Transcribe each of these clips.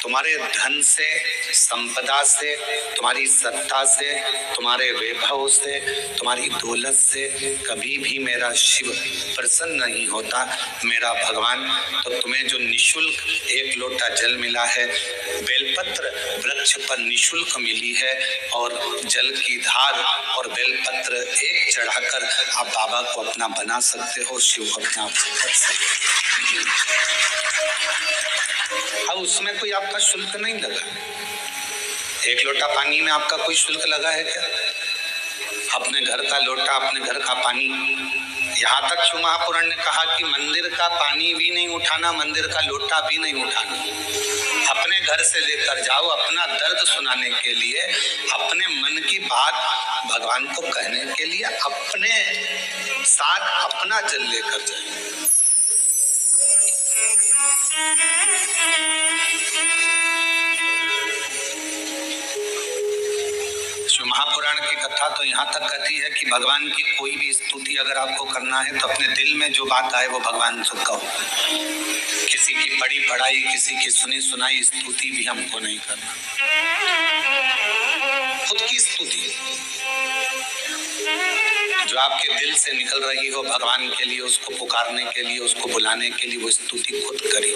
तुम्हारे धन से, संपदा से, तुम्हारी सत्ता से, तुम्हारे वैभव से, तुम्हारी दौलत से कभी भी मेरा शिव प्रसन्न नहीं होता, मेरा भगवान। तो तुम्हें जो निशुल्क 1 लोटा जल मिला है, बेलपत्र वृक्ष पर निशुल्क मिली है, और जल की धार और बेलपत्र एक चढ़ाकर आप बाबा को अपना बना सकते हो, शिव को अपना कर सकते हो। अब उसमें कोई आपका शुल्क नहीं लगा। 1 लोटा पानी में आपका कोई शुल्क लगा है क्या? अपने घर का लोटा, अपने घर का पानी, यहाँ तक शिव महापुराण ने कहा कि मंदिर का पानी भी नहीं उठाना, मंदिर का लोटा भी नहीं उठाना, अपने घर से लेकर जाओ, अपना दर्द सुनाने के लिए, अपने मन की बात भगवान को कहने के लिए अपने साथ अपना जल लेकर जाए। महापुराण की कथा तो यहाँ तक कहती है कि भगवान की कोई भी स्तुति अगर आपको करना है तो अपने दिल में जो बात आए वो भगवान से कहो। किसी की पढ़ी पढ़ाई, किसी की सुनी सुनाई स्तुति भी हमको नहीं करना, खुद की स्तुति जो आपके दिल से निकल रही हो भगवान के लिए, उसको पुकारने के लिए, उसको बुलाने के लिए, वो स्तुति खुद करी।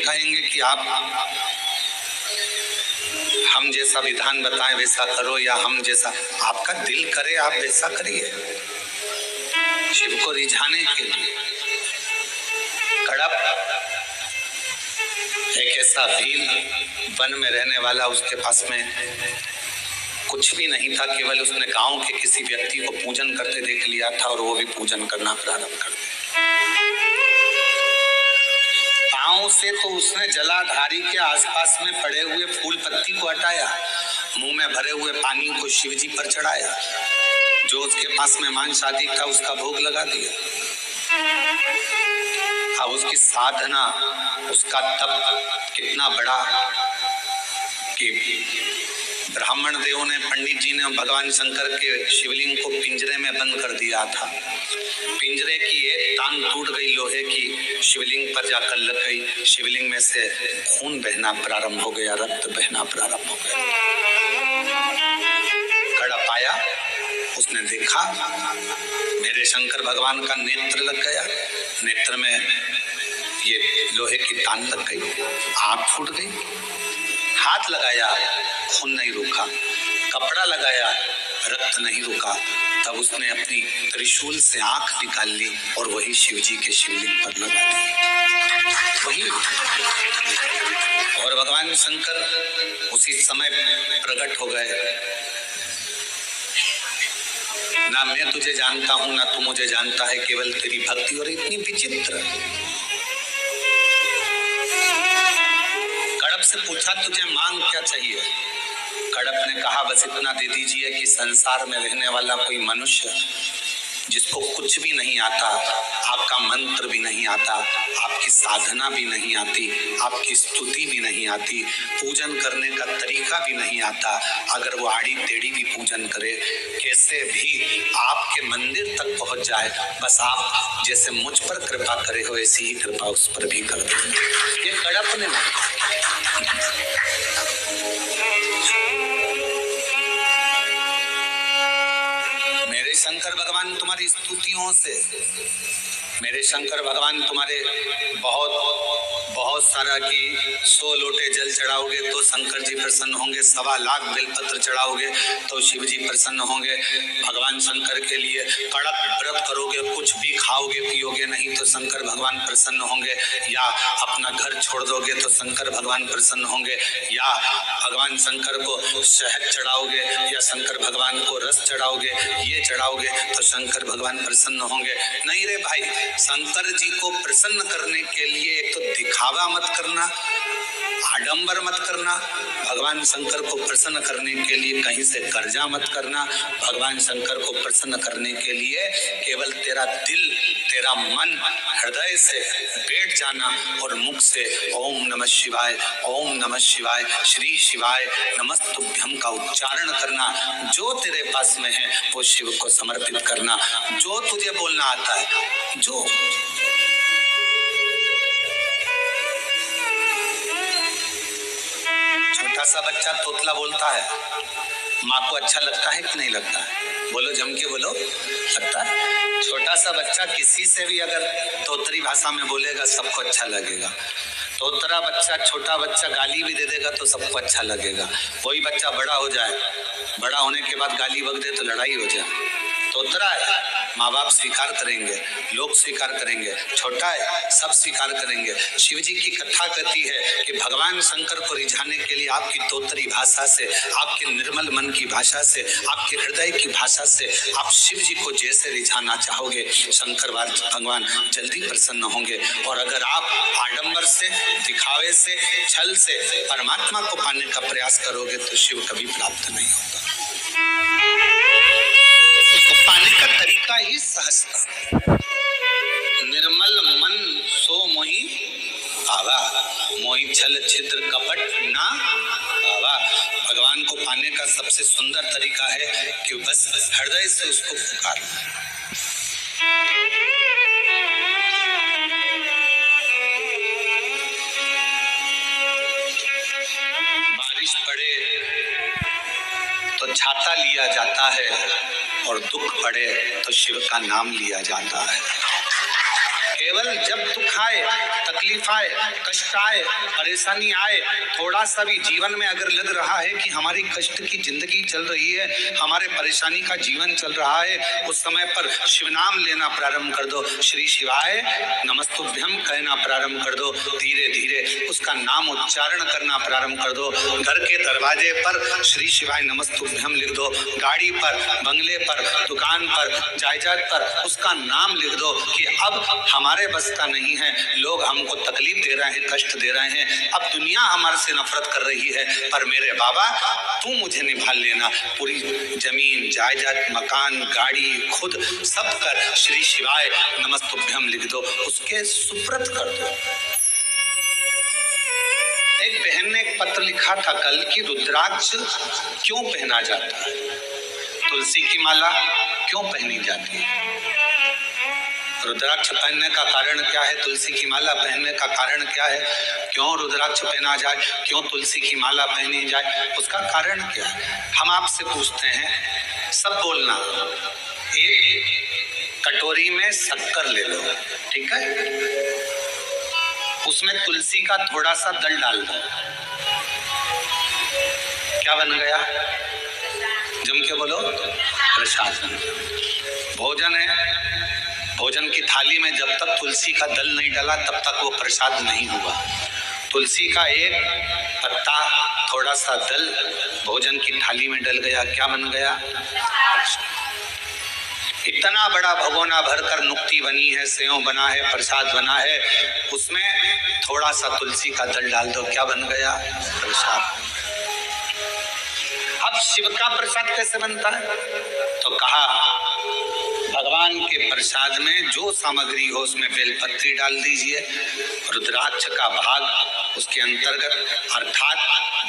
कहेंगे कि आप हम जैसा विधान बताएं वैसा करो, या हम जैसा आपका दिल करे आप वैसा करिए। शिव को रिझाने के लिए कड़प एक ऐसा भील वन में रहने वाला, उसके पास में कुछ भी नहीं था, केवल उसने गांव के किसी व्यक्ति को पूजन करते देख लिया था और वो भी पूजन करना प्रारंभ कर दिया। से तो उसने जलाधारी के आसपास में पड़े हुए फूल पत्ती को हटाया, मुंह में भरे हुए पानी को शिव जी पर चढ़ाया, जो उसके पास में मांस आदि था उसका भोग लगा दिया। अब उसकी साधना, उसका तप कितना बड़ा कि ब्राह्मण देवों ने, पंडित जी ने भगवान शंकर के शिवलिंग को पिंजरे में बंद कर दिया था। पिंजरे की एक टांग टूट गई लोहे की, शिवलिंग पर जाकर लग गई, शिवलिंग में से खून बहना प्रारंभ हो गया, रक्त बहना प्रारंभ हो गया। कड़प आया, उसने देखा मेरे शंकर भगवान का नेत्र लग गया, नेत्र में ये लोहे की टांग लग गई, आंख फूट गई। हाथ लगाया, खून नहीं रुका, कपड़ा लगाया, रक्त नहीं रुका। तब उसने अपनी त्रिशूल से आंख निकाल ली और वही शिव जी के शिवलिंग पर लगा दी, वही। और भगवान शंकर उसी समय प्रकट हो गए। ना मैं तुझे जानता हूं, ना तू मुझे जानता है, केवल तेरी भक्ति। और इतनी विचित्र, कड़प से पूछा तुझे मांग क्या चाहिए? कड़प ने कहा बस इतना दे दीजिए कि संसार में रहने वाला कोई मनुष्य जिसको कुछ भी नहीं आता, आपका मंत्र भी नहीं आता, आपकी साधना भी नहीं आती, आपकी स्तुति भी नहीं आती, पूजन करने का तरीका भी नहीं आता, अगर वो आड़ी टेढ़ी भी पूजन करे, कैसे भी आपके मंदिर तक पहुंच जाए, बस आप जैसे मुझ पर कृपा करे हो ऐसी ही कृपा उस पर भी कर दो। ये कड़प ने शंकर भगवान तुम्हारी स्तुतियों से, मेरे शंकर भगवान तुम्हारे बहुत सारा की 100 लोटे जल चढ़ाओगे तो शंकर जी प्रसन्न होंगे, 1.25 लाख बेलपत्र चढ़ाओगे तो शिव जी प्रसन्न होंगे। भगवान शंकर के लिए कड़क व्रत करोगे, कुछ भी खाओगे पियोगे नहीं तो शंकर भगवान प्रसन्न होंगे, या अपना घर छोड़ दोगे तो शंकर भगवान प्रसन्न होंगे, या भगवान शंकर को शहद चढ़ाओगे या शंकर भगवान को रस चढ़ाओगे, ये चढ़ाओगे तो शंकर भगवान प्रसन्न होंगे। नहीं रे भाई, शंकर जी को प्रसन्न करने के लिए एक तो दिखावा मत करना, आडंबर मत करना, भगवान शंकर को प्रसन्न करने के लिए कहीं से कर्जा मत करना, भगवान शंकर को प्रसन्न करने के लिए केवल तेरा दिल, तेरा मन हृदय से बैठ बैठ जाना और मुख से ओम नमः शिवाय, ओम नमः शिवाय, श्री शिवाय नमस्तुभ्यम का उच्चारण करना। जो तेरे पास में है वो शिव को समर्पित करना। जो तुझे बोलना आता है, जो छोटा सा बच्चा तोतला बोलता है, माँ को अच्छा लगता है कि नहीं लगता है? बोलो, जम के बोलो, लगता है। छोटा सा बच्चा किसी से भी अगर तोतरी भाषा में बोलेगा सबको अच्छा लगेगा। तोतरा बच्चा, छोटा बच्चा गाली भी दे देगा तो सबको अच्छा लगेगा। वही बच्चा बड़ा हो जाए, बड़ा होने के बाद गाली बक दे तो लड़ाई हो जाए। तोतरा है, माँ बाप स्वीकार करेंगे, लोग स्वीकार करेंगे। छोटा है, सब स्वीकार करेंगे। शिव जी की कथा कहती है कि भगवान शंकर को रिझाने के लिए आपकी तोतरी भाषा से, आपके निर्मल मन की भाषा से, आपके हृदय की भाषा से आप शिव जी को जैसे रिझाना चाहोगे, शंकर भगवान जल्दी प्रसन्न होंगे। और अगर आप आडंबर से, दिखावे से, छल से परमात्मा को पाने का प्रयास करोगे तो शिव कभी प्राप्त नहीं होगा। उसको पाने का तरीका ही सहजता। निर्मल मन सो मोहि आवा, मोहि छल छिद्र कपट ना आवा। भगवान को पाने का सबसे सुंदर तरीका है कि बस हृदय से उसको पुकारना। बारिश पड़े तो छाता लिया जाता है और दुख पड़े तो शिव का नाम लिया जाता है। केवल जब दुख आए, तकलीफ आए, कष्ट आए, परेशानी आए, थोड़ा सा भी जीवन में अगर लग रहा है कि हमारी कष्ट की जिंदगी चल रही है, हमारे परेशानी का जीवन चल रहा है, उस समय पर शिव नाम लेना प्रारंभ कर दो। श्री शिवाय नमस्तुभ्यम कहना प्रारंभ कर दो। धीरे धीरे उसका नाम उच्चारण करना प्रारंभ कर दो। घर के दरवाजे पर श्री शिवाय नमस्तुभ्यम लिख दो। गाड़ी पर, बंगले पर, दुकान पर, जायदाद पर उसका नाम लिख दो कि अब हमारे बस का नहीं है, लोग हमको तकलीफ दे रहे हैं, कष्ट दे रहे हैं, अब दुनिया हमारे से नफरत कर रही है, पर मेरे बाबा तू मुझे निभाल लेना। पूरी जमीन, जायदाद, मकान, गाड़ी, खुद सब कर श्री शिवाय नमस्तुभ्यम लिख दो, उसके सुप्रत कर दो। एक बहन ने एक पत्र लिखा था कल कि रुद्राक्ष क्यों पहना जाता है, तुलसी की माला क्यों पहनी जाती है? रुद्राक्ष पहनने का कारण क्या है? तुलसी की माला पहनने का कारण क्या है? क्यों रुद्राक्ष पहना जाए, क्यों तुलसी की माला पहनी जाए, उसका कारण क्या है? हम आपसे पूछते हैं, सब बोलना। एक कटोरी में शक्कर ले लो, ठीक है, उसमें तुलसी का थोड़ा सा दल डाल दो, क्या बन गया? जम के बोलो, प्रसाद। भोजन है, भोजन की थाली में जब तक तुलसी का दल नहीं डाला तब तक वो प्रसाद नहीं हुआ। तुलसी का एक पत्ता, थोड़ा सा दल भोजन की थाली में डल गया, क्या बन गया? इतना बड़ा भगोना भरकर नुक्ति बनी है, सेव बना है, प्रसाद बना है, उसमें थोड़ा सा तुलसी का दल डाल दो, क्या बन गया? प्रसाद। अब शिव का प्रसाद कैसे बनता है? तो कहा भगवान के प्रसाद में जो सामग्री हो उसमें बेलपत्री डाल दीजिए, रुद्राक्ष का भाग उसके अंतर्गत, अर्थात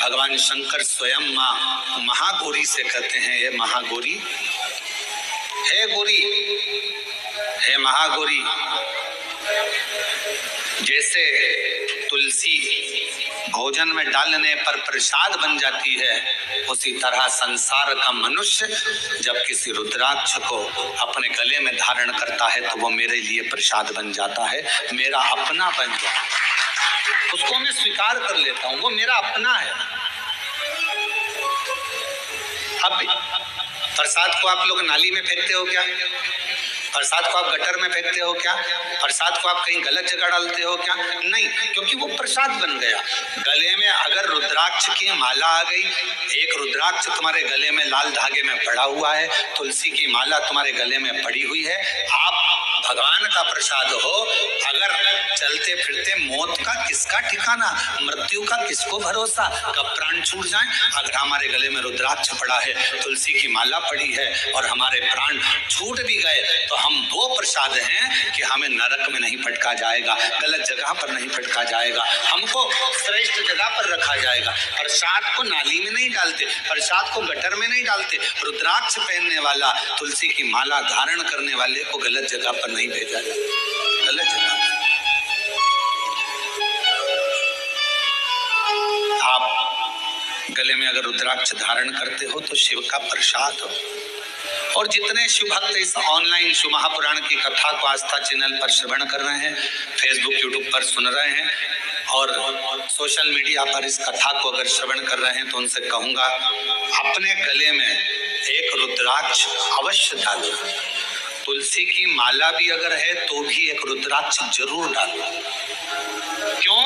भगवान शंकर स्वयं माँ महागौरी से कहते हैं, ये महागौरी, हे गौरी, हे महागौरी। जैसे तुलसी भोजन में डालने पर प्रसाद बन जाती है, उसी तरह संसार का मनुष्य जब किसी रुद्राक्ष को अपने गले में धारण करता है तो वो मेरे लिए प्रसाद बन जाता है, मेरा अपना बन जाता है, उसको मैं स्वीकार कर लेता हूँ, वो मेरा अपना है। अब प्रसाद को आप लोग नाली में फेंकते हो क्या? प्रसाद को आप गटर में फेंकते हो क्या? प्रसाद को आप कहीं गलत जगह डालते हो क्या? नहीं, क्योंकि वो प्रसाद बन गया। गले में अगर रुद्राक्ष की माला आ गई, एक रुद्राक्ष तुम्हारे गले में लाल धागे में पड़ा हुआ है, तुलसी की माला तुम्हारे गले में पड़ी हुई है, आप भगवान का प्रसाद हो। अगर चलते फिरते मौत का किसका ठिकाना, मृत्यु का किसको भरोसा, कब प्राण छूट जाए। अगर हमारे गले में रुद्राक्ष पड़ा है, तुलसी की माला पड़ी है और हमारे प्राण छूट भी गए तो हम वो प्रसाद हैं कि हमें नरक में नहीं पटका जाएगा, गलत जगह पर नहीं पटका जाएगा, हमको श्रेष्ठ जगह पर रखा जाएगा। प्रसाद को नाली में नहीं डालते, प्रसाद को गटर में नहीं डालते। रुद्राक्ष पहनने वाला, तुलसी की माला धारण करने वाले को गलत जगह पर नहीं भेजा जाता, गलत जगह। आप गले में अगर रुद्राक्ष धारण करते हो तो शिव का प्रसाद हो। और जितने शिव भक्त इस ऑनलाइन शिव महापुराण की कथा को आस्था चैनल पर श्रवण कर रहे हैं, फेसबुक यूट्यूब पर सुन रहे हैं और सोशल मीडिया पर इस कथा को अगर श्रवण कर रहे हैं, तो उनसे कहूंगा अपने गले में एक रुद्राक्ष अवश्य डालो। तुलसी की माला भी अगर है तो भी एक रुद्राक्ष जरूर डालो। क्यों?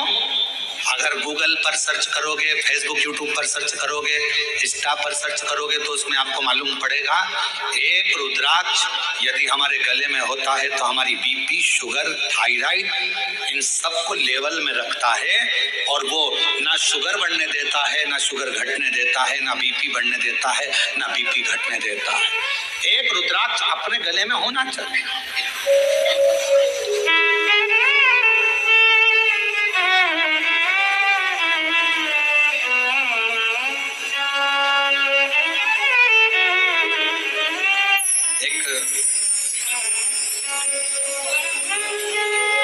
अगर गूगल पर सर्च करोगे, फेसबुक यूट्यूब पर सर्च करोगे, इंस्टा पर सर्च करोगे तो उसमें आपको मालूम पड़ेगा एक रुद्राक्ष यदि हमारे गले में होता है तो हमारी बीपी, शुगर, थायराइड इन सबको लेवल में रखता है और वो ना शुगर बढ़ने देता है, ना शुगर घटने देता है, ना बीपी बढ़ने देता है, ना बीपी घटने देता है। एक रुद्राक्ष अपने गले में होना चाहिए।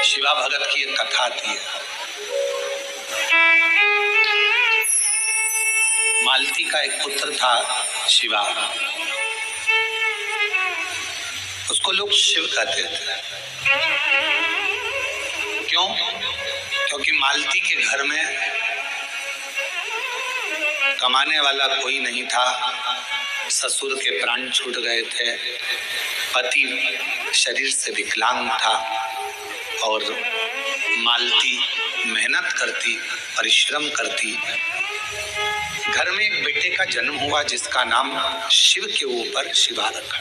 शिवा भगत की एक कथा आती है। मालती का एक पुत्र था शिवा, उसको लोग शिव कहते थे। क्यों? क्योंकि मालती के घर में कमाने वाला कोई नहीं था, ससुर के प्राण छूट गए थे, पति शरीर से विकलांग था और मालती मेहनत करती, परिश्रम करती। घर में एक बेटे का जन्म हुआ जिसका नाम शिव के ऊपर शिवा रखा।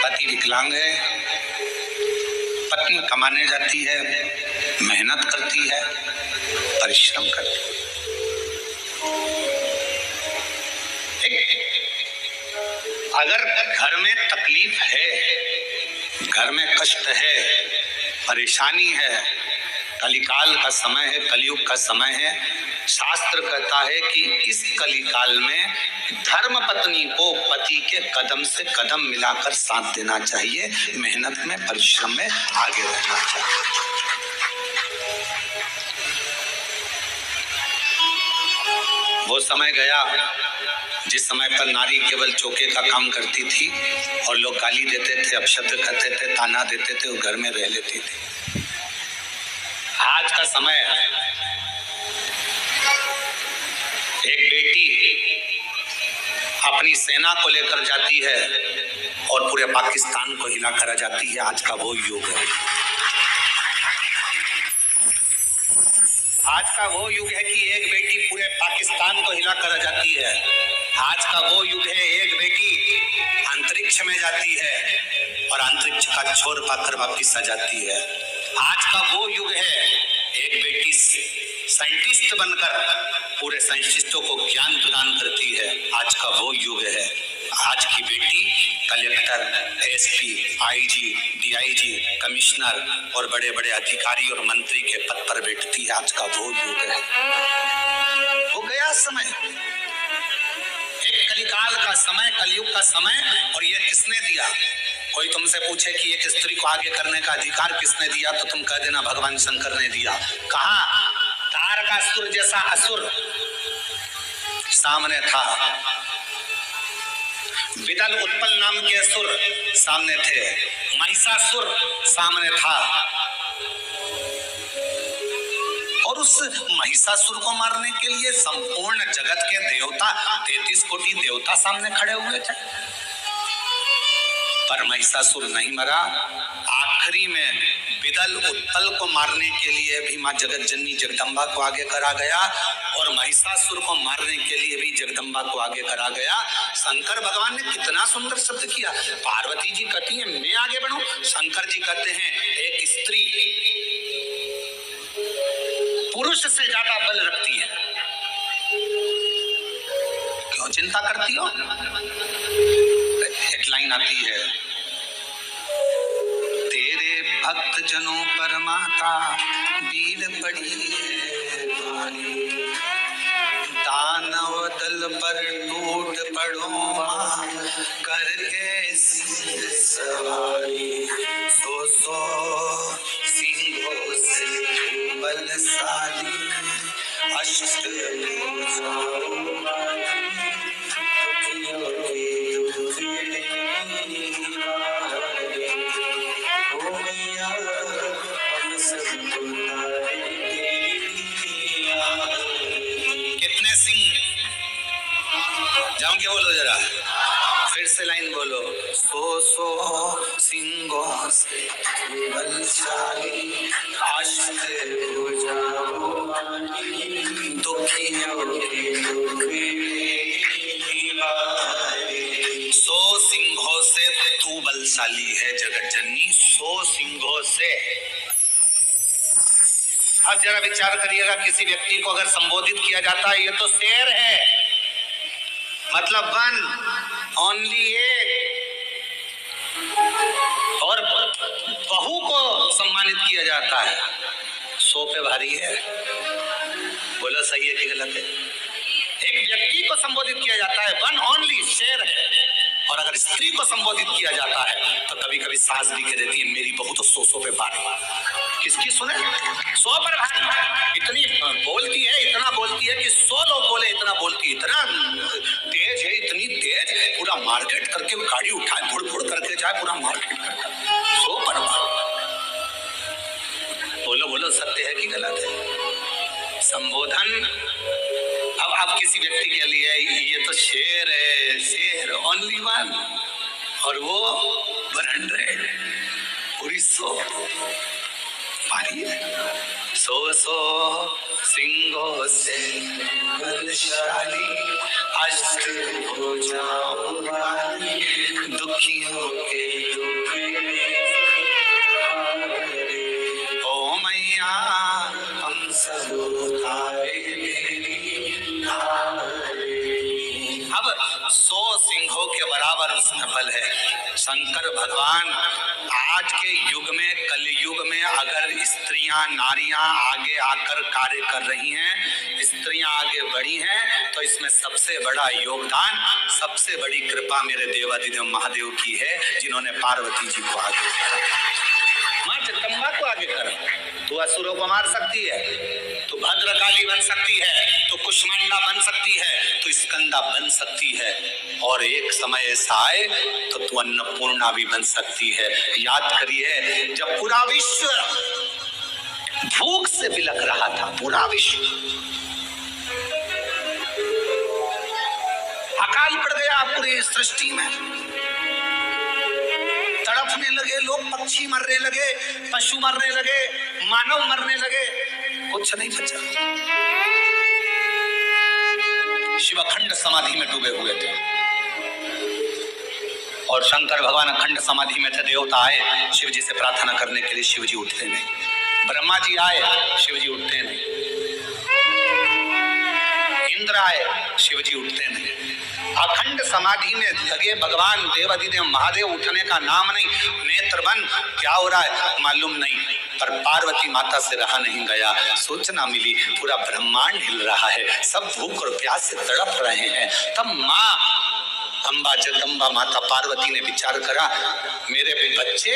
पति विकलांग है, पत्नी कमाने जाती है, मेहनत करती है, परिश्रम करती है। अगर घर में तकलीफ है, घर में कष्ट है, परेशानी है, कलिकाल का समय है, कलयुग का समय है, शास्त्र कहता है कि इस कलिकाल में धर्म पत्नी को पति के कदम से कदम मिलाकर साथ देना चाहिए, मेहनत में, परिश्रम में आगे रहना चाहिए। वो समय गया जिस समय पर नारी केवल चौके का काम करती थी और लोग गाली देते थे, अपशब्द कहते थे, ताना देते थे और घर में रह लेती थी। आज का समय एक बेटी अपनी सेना को लेकर जाती है और पूरे पाकिस्तान को हिला कर जाती है। आज का वो युग है, आज का वो युग है कि एक बेटी पूरे पाकिस्तान को हिला कर जाती है। आज का वो युग है एक बेटी अंतरिक्ष में जाती है और अंतरिक्ष का छोर पाकर वापिस आ जाती है। आज का वो युग है एक बेटी साइंटिस्ट बनकर पूरे साइंटिस्टों को ज्ञान प्रदान करती है। आज का वो युग है। आज की बेटी collector, SP, IG, DIG, commissioner और बड़े बड़े अधिकारी और मंत्री के पद पर बैठती है। आज का वो युग है। हो गया समय, एक कलिकाल का समय, कलयुग का समय। और ये किसने दिया? कोई तुमसे पूछे कि एक स्त्री को आगे करने का अधिकार किसने दिया, तो तुम कह देना भगवान शंकर ने दिया। कहा? तारकासुर जैसा असुर सामने था, विदल उत्पल नाम के असुर सामने थे, महिषासुर सामने था और उस महिषासुर को मारने के लिए संपूर्ण जगत के देवता, 33 कोटि देवता सामने खड़े हुए थे। पर महिषासुर नहीं मरा। आखिरी में विदल उत्पल को मारने के लिए भी मां जगत जननी जगदम्बा को आगे करा गया और महिषासुर को मारने के लिए भी जगदम्बा को आगे करा गया। शंकर भगवान ने कितना सुंदर शब्द किया। पार्वती जी कहती है मैं आगे बढ़ूं, शंकर जी कहते हैं एक स्त्री पुरुष से ज्यादा बल रखती है, क्यों चिंता करती हो। एक लाइन आती है, तेरे भक्त जनों पर माता वीर पड़ी है भारी, दानव दल पर टूट पड़ो मां करके सिंह सवारी, सो सिंहों से बलशाली अष्ट कितने सिंह, जाओ के बोलो जरा, फिर से लाइन बोलो, सो सिंहों से बलशाली अष्ट दुखियों के सो सिंहों से तू बलशाली है जगत जननी, सो सिंहों से। अब जरा विचार करिएगा, किसी व्यक्ति को अगर संबोधित किया जाता है ये तो शेर है, मतलब वन ओनली एक, और बहू को सम्मानित किया जाता है, सो पे भारी है। बोलो सही है कि गलत है। एक व्यक्ति को संबोधित किया जाता है वन ओनली, शेर है, और अगर स्त्री को संबोधित किया जाता है तो कभी कभी सास भी कह देती है मेरी बहू तो सो पे भारी। किसकी सुने, 100 पर भारी। इतनी बोलती है, इतना बोलती है कि 100 लोग बोले इतना बोलती है, इतना तेज है, इतनी तेज पूरा मार्केट करके गाड़ी उठाए भुड़ भुड़ करके जाए, पूरा मार्केट करके 100 पर भारी। बोलो बोलो सत्य है कि गलत है। संबोधन, अब आप किसी व्यक्ति के लिए ये तो शेर है, शेर ओनली वन, और वो 100 पूरी 100 भारी है। सो सिंहों से बलशाली अष्ट भुजाओं वाली, दुखियों के ओ मैया हम सब उतारे मेरी अब 100 सिंहों के बराबर उसमें बल है। शंकर भगवान आज के युग में, कलयुग में अगर स्त्रियां नारियां आगे आकर कार्य कर रही हैं, स्त्रियां आगे बढ़ी हैं, तो इसमें सबसे बड़ा योगदान, सबसे बड़ी कृपा मेरे देवाधिदेव महादेव की है, जिन्होंने पार्वती जी को आगे करा, मां जगदम्बा को आगे करा। तू असुरों को मार सकती है, तू भद्रकाली बन सकती है, तू कुष्मांडा बन सकती है, तू स्कंदा बन सकती है, और एक समय ऐसा आए तो तू अन्नपूर्णा भी बन सकती है। याद करिए, जब पूरा विश्व भूख से बिलख रहा था, पूरा विश्व, अकाल पड़ गया पूरी सृष्टि में, तड़पने लगे लोग, पक्षी मरने लगे, पशु मरने लगे, मानव मरने लगे, कुछ नहीं बचा। शिव अखंड समाधि में डूबे हुए थे और शंकर भगवान अखंड समाधि में थे। देवता आए शिव जी से प्रार्थना करने के लिए, शिव जी उठते नहीं। ब्रह्मा जी आए, शिव जी उठते नहीं। इंद्र आए, शिव जी उठते नहीं। अखंड समाधि में लगे भगवान देवाधिदेव महादेव, उठने का नाम नहीं, नेत्र बंद, क्या हो रहा है मालूम नहीं, पर पार्वती माता से रहा नहीं गया। सूचना मिली पूरा ब्रह्मांड हिल रहा है, सब भूख और प्यास से तड़प रहे हैं। तब माँ अम्बा जगदम्बा माता पार्वती ने विचार करा, मेरे बच्चे,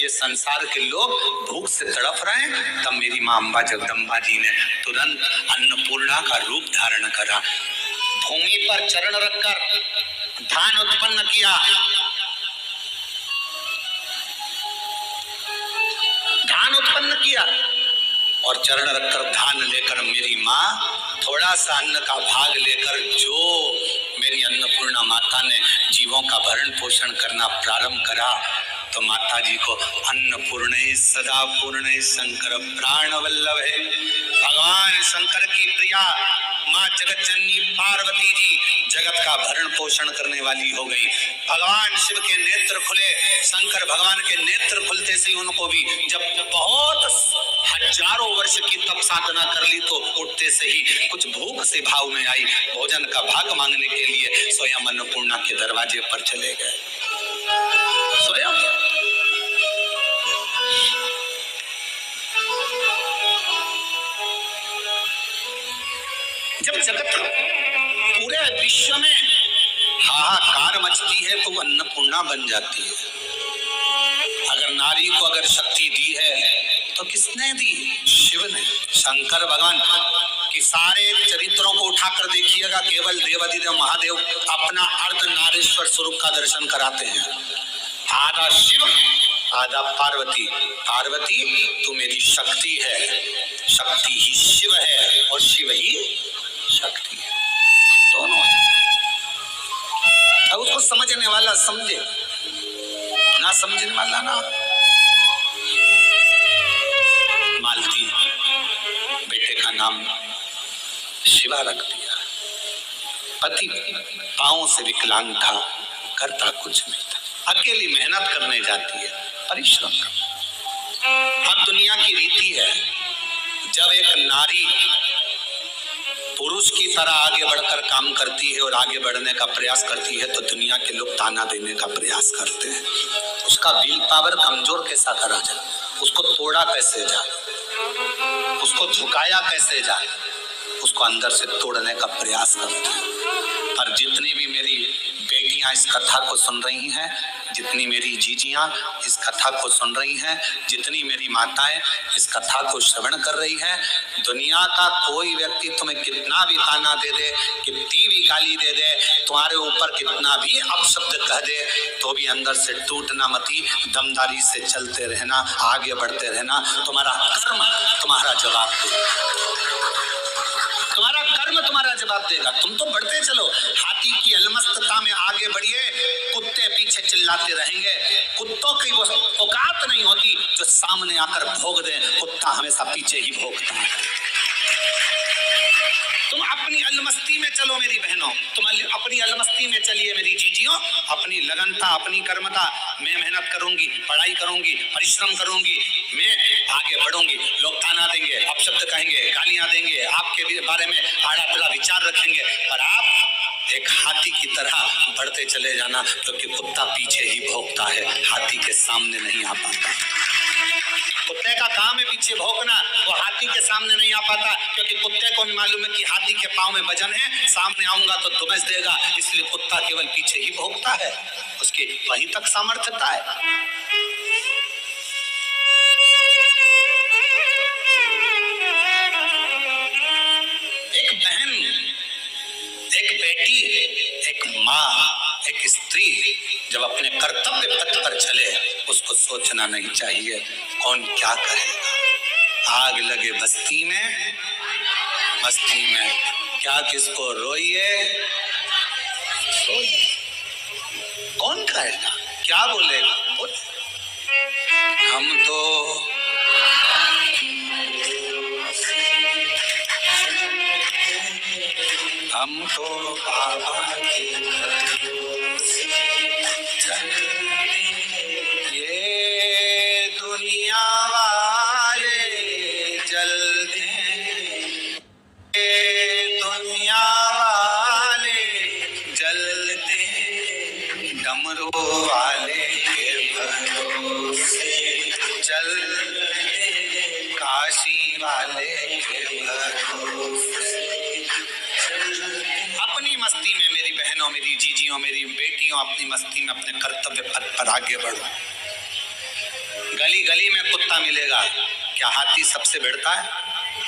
ये संसार के लोग भूख से तड़प रहे हैं। तब मेरी माँ अम्बा जगदम्बा जी ने तुरंत अन्नपूर्णा का रूप धारण करा, भूमि पर चरण रखकर धान उत्पन्न किया, धान उत्पन्न किया, और चरण रखकर धान लेकर मेरी माँ थोड़ा सा अन्न का भाग लेकर जो मेरी अन्नपूर्णा माता ने जीवों का भरण पोषण करना प्रारंभ करा, तो माता जी को अन्नपूर्णे सदा पूर्णे शंकर प्राण वल्लभ है। भगवान शंकर की प्रिया माँ जगत जननी पार्वती जी जगत का भरण पोषण करने वाली हो गई। भगवान शिव के नेत्र खुले, शंकर भगवान के नेत्र खुलते से उनको भी जब बहुत हजारों वर्ष की तप साधना कर ली तो उठते से ही कुछ भूख से भाव में आई, भोजन का भाग मांगने के लिए स्वयं अन्नपूर्णा के दरवाजे पर चले गए। स्वयं जब जगत पूरे विश्व में हाहाकार मचती है तो वो अन्नपूर्णा बन जाती है। अगर नारी को अगर शक्ति दी है तो किसने दी? शिव ने। शंकर भगवान की सारे चरित्रों को उठाकर देखिएगा, केवल देवाधिदेव महादेव अपना अर्ध नारेश्वर स्वरूप का दर्शन कराते हैं। आधा शिव आधा पार्वती। पार्वती तू मेरी शक्ति है, शक्ति ही शिव है और शिव ही शक्ति है, दोनों। अब उसको समझने वाला समझे, ना समझने वाला ना। मालती बेटे का नाम शिवा रख दिया। पति पांव से विकलांग था, करता कुछ नहीं था, अकेली मेहनत करने जाती है, परिश्रम कर। अब दुनिया की रीति है, जब एक नारी पुरुष की तरह आगे बढ़कर काम करती है और आगे बढ़ने का प्रयास करती है तो दुनिया के लोग ताना देने का प्रयास करते हैं। उसका विल पावर कमजोर कैसा करा जाए, उसको तोड़ा कैसे जाए, उसको झुकाया कैसे जाए, उसको अंदर से तोड़ने का प्रयास करते हैं। पर जितनी भी मेरी बेटियां इस कथा को सुन रही हैं, जितनी मेरी जीजियां इस कथा को सुन रही हैं, जितनी मेरी माताएं इस कथा को श्रवण कर रही हैं, दुनिया का कोई व्यक्ति तुम्हें कितना भी ताना दे दे, कितनी भी गाली दे दे, तुम्हारे ऊपर कितना भी अपशब्द कह दे, तो भी अंदर से टूटना मती, दमदारी से चलते रहना, आगे बढ़ते रहना। तुम्हारा कर्म तुम्हारा जवाब देगा, तुम्हारा कर्म तुम्हारा जवाब देगा। तुम तो बढ़ते चलो, हाथी की अलमस्तता में आगे बढ़िए, कुत्ते पीछे चिल्लाते रहेंगे। कुत्तों की वो औकात नहीं होती जो सामने आकर भोग दे, कुत्ता हमेशा पीछे ही भोगता है। तुम अपनी अलमस्ती में चलो मेरी बहनों, तुम अपनी अलमस्ती में चलिए मेरी जीजियों, अपनी लगनता, अपनी कर्मता। मैं मेहनत करूंगी, पढ़ाई करूंगी, परिश्रम करूंगी, मैं आगे बढ़ूंगी। लोग ताना देंगे, अपशब्द कहेंगे, गालियां देंगे, आपके बारे में आड़ा टेढ़ा विचार रखेंगे, पर आप एक हाथी की तरह बढ़ते चले जाना, क्योंकि कुत्ता पीछे ही भौंकता है, हाथी के सामने नहीं आ पाता। कुत्ते का काम है पीछे भौंकना, वो हाथी के सामने नहीं आ पाता, क्योंकि कुत्ते को भी मालूम है कि हाथी के पांव में वजन है, सामने आऊंगा तो दुबस देगा, इसलिए कुत्ता केवल पीछे ही भौंकता है, उसकी वहीं तक सामर्थ्यता है। एक बहन, एक बेटी, एक माँ, एक स्त्री जब अपने कर्तव्य पथ पर चले, उसको सोचना नहीं चाहिए कौन क्या कहेगा। आग लगे बस्ती में, मस्ती में क्या किसको रोइए, कौन कहेगा, क्या बोलेगा, बोले। हम तो बाबा के ये दुनिया वाले जल्दी, ये दुनिया वाले जलते, डमरू वाले के भरोसे चलते, काशी वाले के भरोसे। अपनी मस्ती में मेरी बहनों, मेरी जीजियों, मेरी बेटियों, अपनी मस्ती में अपने कर्तव्य पथ पर आगे बढ़ो। गली गली में कुत्ता मिलेगा, क्या हाथी सबसे भिड़ता है?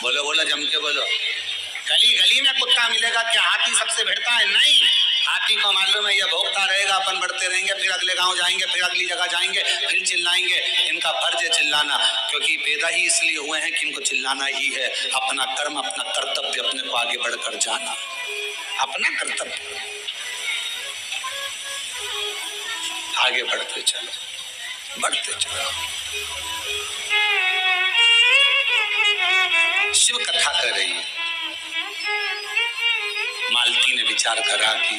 बोलो बोलो, जम के बोलो। गली गली में कुत्ता मिलेगा, क्या हाथी सबसे भिड़ता है? नहीं। हाथी को मालूम है ये भोगता रहेगा, अपन बढ़ते रहेंगे, फिर अगले गांव जाएंगे, फिर अगली जगह जाएंगे, फिर चिल्लाएंगे। इनका फर्ज है चिल्लाना, क्योंकि पैदा ही इसलिए हुए हैं कि इनको चिल्लाना ही है। अपना कर्म, अपना कर्तव्य, अपने को आगे बढ़कर जाना, अपना कर्तव्य, आगे बढ़ते चलो, बढ़ते चलो। शिव कथा कर रही है। मालती ने विचार करा कि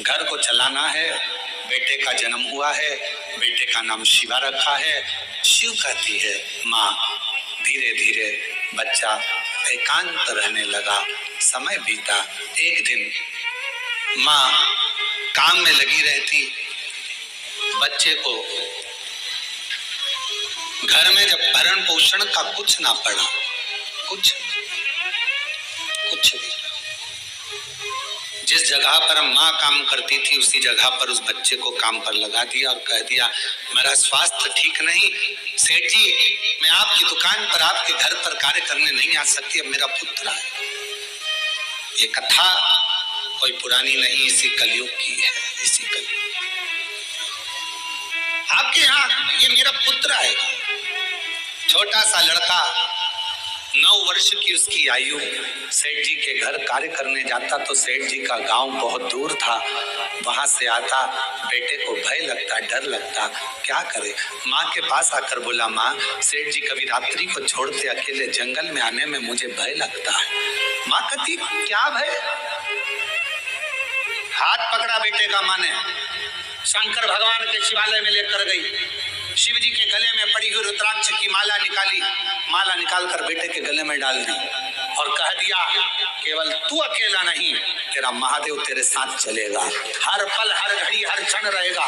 घर को चलाना है, बेटे का जन्म हुआ है, बेटे का नाम शिवा रखा है। शिव कहती है माँ। धीरे धीरे बच्चा एकांत रहने लगा, समय बीता। एक दिन माँ काम में लगी रहती, बच्चे को घर में जब भरण पोषण का कुछ ना पड़ा, कुछ जिस जगह पर माँ काम करती थी उसी जगह पर उस बच्चे को काम पर लगा दिया और कह दिया मेरा स्वास्थ्य ठीक नहीं, सेठ जी मैं आपकी दुकान पर, आपके घर पर कार्य करने नहीं आ सकती, अब मेरा पुत्र है। ये कथा कोई पुरानी नहीं, इसी कलयुग की है, इसी कलयुग। आपके यहाँ ये मेरा पुत्र आएगा। छोटा सा लड़का, 9 वर्ष की उसकी आयु, सेठ जी के घर कार्य करने जाता तो सेठ जी का गांव बहुत दूर था। वहां से आता, बेटे को भय लगता, डर लगता, क्या करे। माँ के पास आकर बोला माँ, सेठ जी कभी रात्रि को छोड़ते अकेले जंगल में आने में मुझे भय लगता है। माँ कहती क्या भय। हाथ पकड़ा बेटे का माँ ने, शंकर भगवान के शिवालय में लेकर गई। शिव जी के गले में पड़ी हुई रुद्राक्ष की माला निकाली, माला निकालकर बेटे के गले में डाल दी और कह दिया केवल तू अकेला नहीं, तेरा महादेव तेरे साथ चलेगा, हर पल हर घड़ी हर क्षण रहेगा।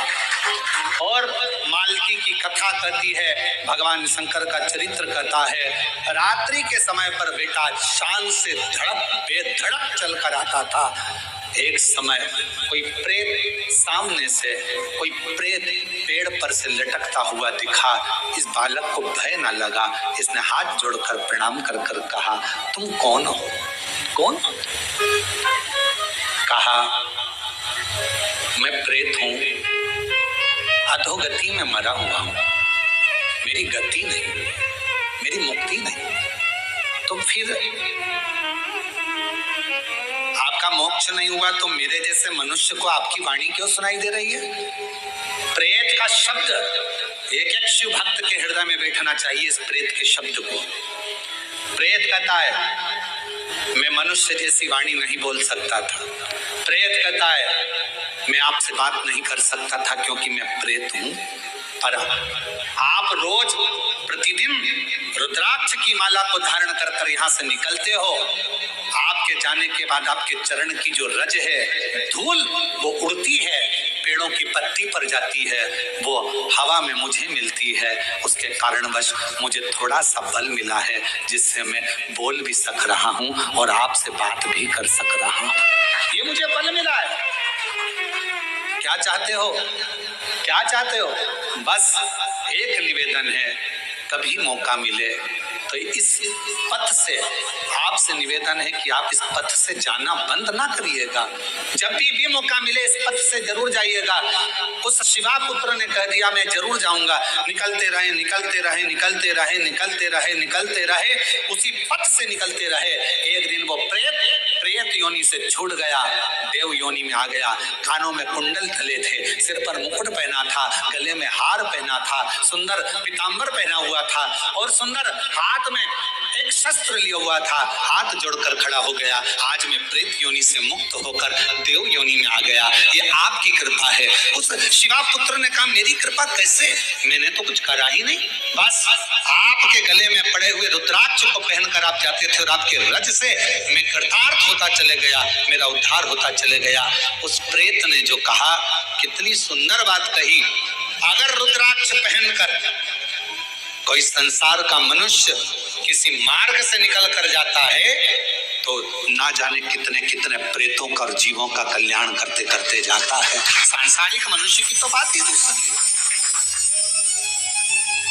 और मालती की कथा कहती है, भगवान शंकर का चरित्र कहता है, रात्रि के समय पर बेटा शान से धड़क बेधड़क चल कर आता था। एक समय कोई प्रेत सामने से, कोई प्रेत पेड़ पर से लटकता हुआ दिखा। इस बालक को भय न लगा, इसने हाथ जोड़कर प्रणाम कर कर कहा तुम कौन हो? कौन? कहा मैं प्रेत हूं, अधोगति में मरा हुआ हूं, मेरी गति नहीं, मेरी मुक्ति नहीं। तो फिर आपका मोक्ष नहीं हुआ तो मेरे जैसे मनुष्य को आपकी वाणी क्यों सुनाई दे रही है? प्रेत का शब्द एक एक शिव भक्त के हृदय में बैठना चाहिए। इस प्रेत के शब्द को प्रेत कहता है मैं मनुष्य जैसी वाणी नहीं बोल सकता था। प्रेत कहता है मैं आपसे बात नहीं कर सकता था क्योंकि मैं प्रेत हूं। पर आप रोज प्रतिदिन रुद्राक्ष की माला को धारण कर कर यहाँ से निकलते हो। आपके जाने के बाद आपके चरण की जो रज है, धूल, वो उड़ती है, पेड़ों की पत्ती पर जाती है, वो हवा में मुझे मिलती है। उसके कारणवश मुझे थोड़ा सा बल मिला है जिससे मैं बोल भी सक रहा हूँ और आपसे बात भी कर सक रहा हूँ। ये मुझे बल मिला है। क्या चाहते हो? क्या चाहते हो? बस एक निवेदन है, कभी मौका मिले तो इस पथ से आपसे निवेदन है कि आप इस पथ से जाना बंद ना करिएगा। जब भी मौका मिले इस पथ से जरूर जाइएगा। उस शिवा पुत्र ने कह दिया मैं जरूर जाऊंगा। निकलते रहे, निकलते रहे, निकलते रहे, निकलते रहे, निकलते रहे, उसी पथ से निकलते रहे। एक दिन वो प्रेत योनि से छूट गया, देव योनि में आ गया। कानों में कुंडल डले थे, सिर पर मुकुट पहना था, गले में हार पहना था, सुंदर पीतांबर पहना हुआ था और सुंदर हाथ में एक शस्त्र लिया हुआ था। हाथ जोड़कर खड़ा हो गया, आज मैं प्रेत योनि से मुक्त होकर देव योनि में आ गया। ये आपकी कृपा है। उस शिवा पुत्र ने कहा मेरी कृपा कैसे? मैंने तो कुछ करा ही नहीं, बस आपके गले में पड़े हुए रुद्राक्ष को पहनकर आप जाते थे और आपके रज से मैं कृतार्थ होता चले गया, मेरा उद्धार होता चले गया। उस प्रेत ने जो कहा, कितनी सुंदर बात कही। अगर रुद्राक्ष पहनकर कोई संसार का मनुष्य किसी मार्ग से निकल कर जाता है तो ना जाने कितने कितने प्रेतों का और जीवों का कल्याण करते करते जाता है। सांसारिक मनुष्य की तो बात ही दूसरी।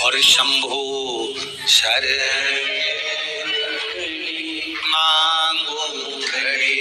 और शंभु शरण मांगो घड़ी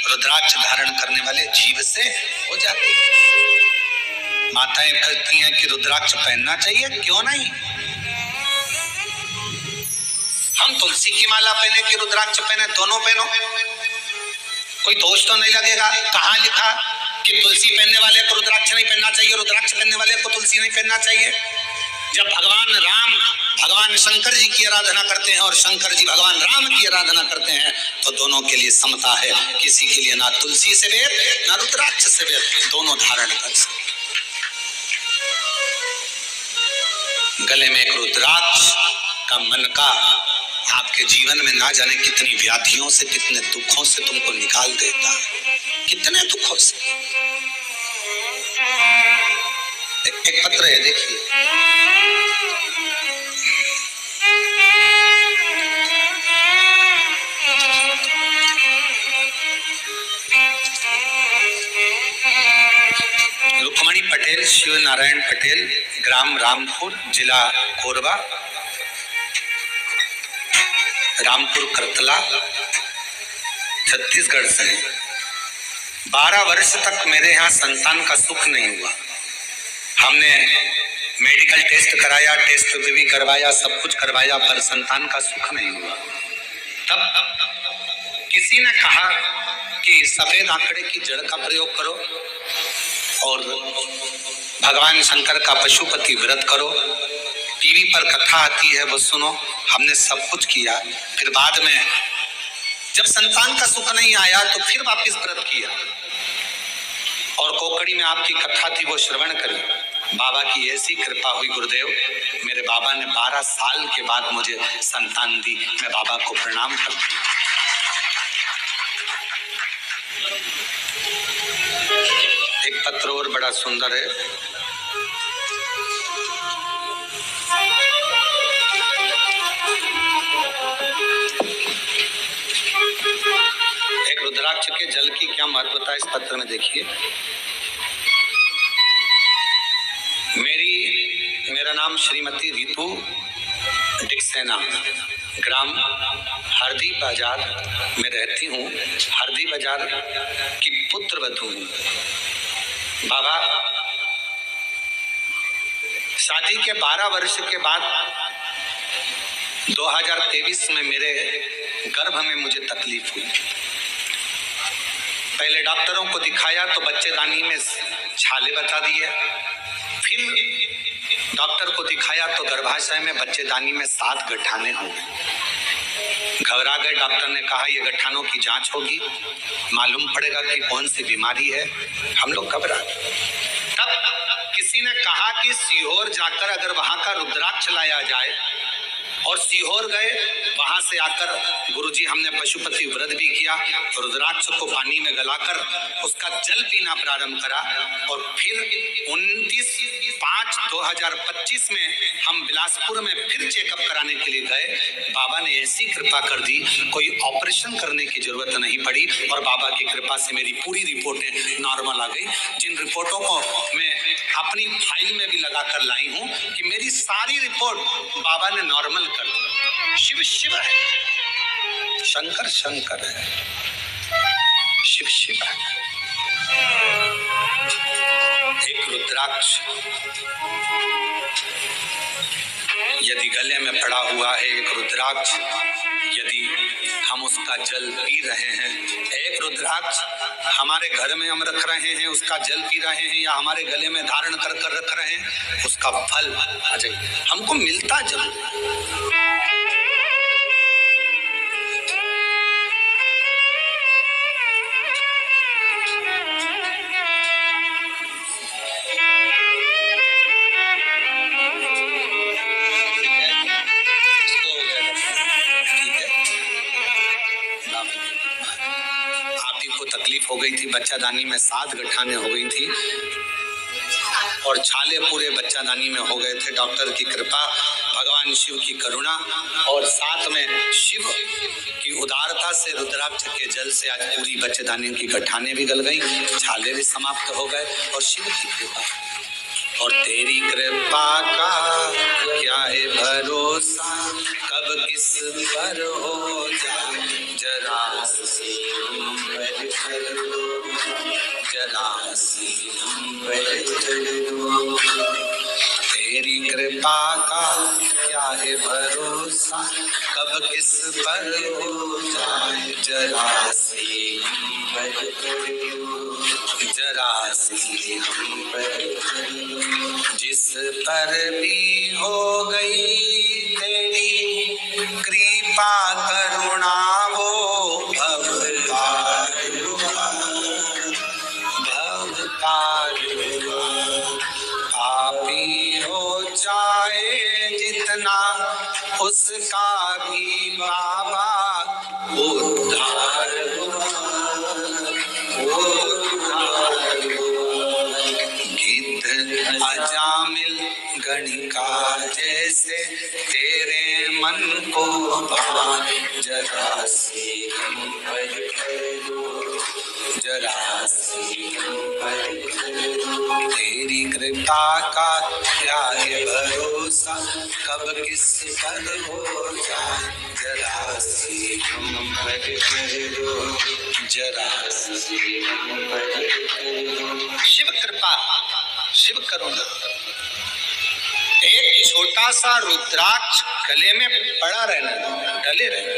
रुद्राक्ष धारण करने वाले जीव से हो जाती है। माताएं कहती हैं कि रुद्राक्ष पहनना चाहिए, क्यों नहीं? हम तुलसी की माला पहने कि रुद्राक्ष पहने, दोनों पहनो, कोई दोष तो नहीं लगेगा। कहाँ लिखा कि तुलसी पहनने वाले को रुद्राक्ष नहीं पहनना चाहिए, रुद्राक्ष पहनने वाले को तुलसी नहीं पहनना चाहिए? जब भगवान राम भगवान शंकर जी की आराधना करते हैं और शंकर जी भगवान राम की आराधना करते हैं तो दोनों के लिए समता है। किसी के लिए ना तुलसी से भेद ना रुद्राक्ष से भेद, दोनों धारण कर सकते। गले में एक रुद्राक्ष का मन का आपके जीवन में ना जाने कितनी व्याधियों से, कितने दुखों से तुमको निकाल देता है, कितने दुखों से। एक पत्र है, देखिए। रुक्मणी पटेल, शिव नारायण पटेल, ग्राम रामपुर, जिला कोरबा, रामपुर करतला, छत्तीसगढ़ से। 12 वर्ष तक मेरे यहाँ संतान का सुख नहीं हुआ। हमने मेडिकल टेस्ट कराया, टेस्ट भी करवाया, सब कुछ करवाया, पर संतान का सुख नहीं हुआ। तब किसी ने कहा कि सफेद आंकड़े की जड़ का प्रयोग करो और भगवान शंकर का पशुपति व्रत करो, टीवी पर कथा आती है वो सुनो। हमने सब कुछ किया, फिर बाद में जब संतान का सुख नहीं आया तो फिर वापस व्रत किया और कोकड़ी में आपकी कथा थी वो श्रवण करी। बाबा की ऐसी कृपा हुई गुरुदेव, मेरे बाबा ने 12 साल के बाद मुझे संतान दी। मैं बाबा को प्रणाम करती हूँ। एक पत्र और बड़ा सुंदर है। एक रुद्राक्ष के जल की क्या महत्वता है इस पत्र में देखिए। मेरा नाम श्रीमती रितु डिक्सेना, ग्राम हरदी बाजार में रहती हूँ। हरदी बाजार की पुत्र वधू हूँ। बाबा, शादी के 12 वर्ष के बाद 2023 में मेरे गर्भ में मुझे तकलीफ हुई। पहले डॉक्टरों को दिखाया तो बच्चेदानी में छाले बता दिए, फिर डॉक्टर को दिखाया तो गर्भाशय में बच्चेदानी में 7 गठाने हो गए। घबरा गए। डॉक्टर ने कहा ये गठानों की जांच होगी, मालूम पड़ेगा कि कौन सी बीमारी है। हम लोग घबरा गए। तब किसी ने कहा कि सीहोर जाकर अगर वहां का रुद्राक्ष लाया जाए, और सीहोर गए। वहां से आकर गुरुजी हमने पशुपति व्रत भी किया, रुद्राक्ष को पानी में गलाकर उसका जल पीना प्रारंभ करा। और फिर 29/5/2025 में हम बिलासपुर में फिर चेकअप कराने के लिए गए। बाबा ने ऐसी कृपा कर दी, कोई ऑपरेशन करने की जरूरत नहीं पड़ी और बाबा की कृपा से मेरी पूरी रिपोर्टें नॉर्मल आ गई। जिन रिपोर्टों को मैं अपनी फाइल में भी लगाकर लाई हूं कि मेरी सारी रिपोर्ट बाबा ने नॉर्मल कर दी। शिव शिव है, शंकर शंकर है, शिव शिव है। एक रुद्राक्ष यदि गले में पड़ा हुआ है, एक रुद्राक्ष यदि हम उसका जल पी रहे हैं, एक रुद्राक्ष हमारे घर में हम रख रहे हैं, उसका जल पी रहे हैं, या हमारे गले में धारण कर कर रख रहे हैं, उसका फल आ जाए हमको मिलता जरूर। हो गई थी, बच्चादानी में 7 गठाने हो गई थी और छाले पूरे बच्चादानी में हो गए थे। डॉक्टर की कृपा, भगवान शिव की करुणा और साथ में शिव की उदारता से रुद्राक्ष के जल से आज पूरी बच्चादानी की गठाने भी गल गई, छाले भी समाप्त हो गए और शिव की कृपा। और तेरी कृपा का क्या है भरोसा, कब किस पर हो जाए जरा सी उम्र कृपा का क्या है भरोसा, कब किस पर हो जाए जरा सी हम पर करो, जरा सी हम पर करो। जिस पर भी हो गई तेरी कृपा करुणा वो भवतार हुआ, भवतार हुआ। पापी हो चाहे जितना उसका भी बाबा उद्धार हुआ, उद्धार हुआ। गिद्ध अजामिल गणिका जैसे तेरे मन को भाए, जरा सी हम पर करो, जरा सी हम पर करो। तेरी कृपा का क्या है भरोसा, कब किस पर हो जाए जरा सी हम पर करो, जरा सी हम पर करो। शिव कृपा, शिव करुणा। एक छोटा सा रुद्राक्ष गले में पड़ा रहना, डले रहना,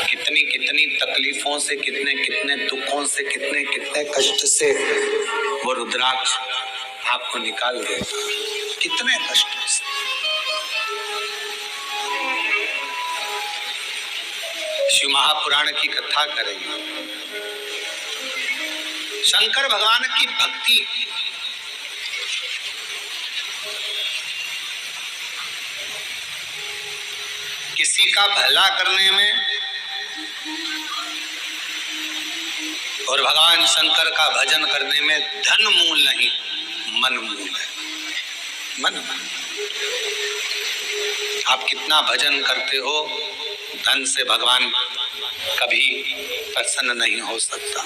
कितनी कितनी तकलीफों से, कितने कितने दुखों से, कितने कितने कष्ट से वो रुद्राक्ष आपको निकाल देगा, कितने कष्टों से। शिव महापुराण की कथा करेंगे। शंकर भगवान की भक्ति किसी का भला करने में और भगवान शंकर का भजन करने में धन मूल नहीं, मन मूल है। मन, आप कितना भजन करते हो, धन से भगवान कभी प्रसन्न नहीं हो सकता।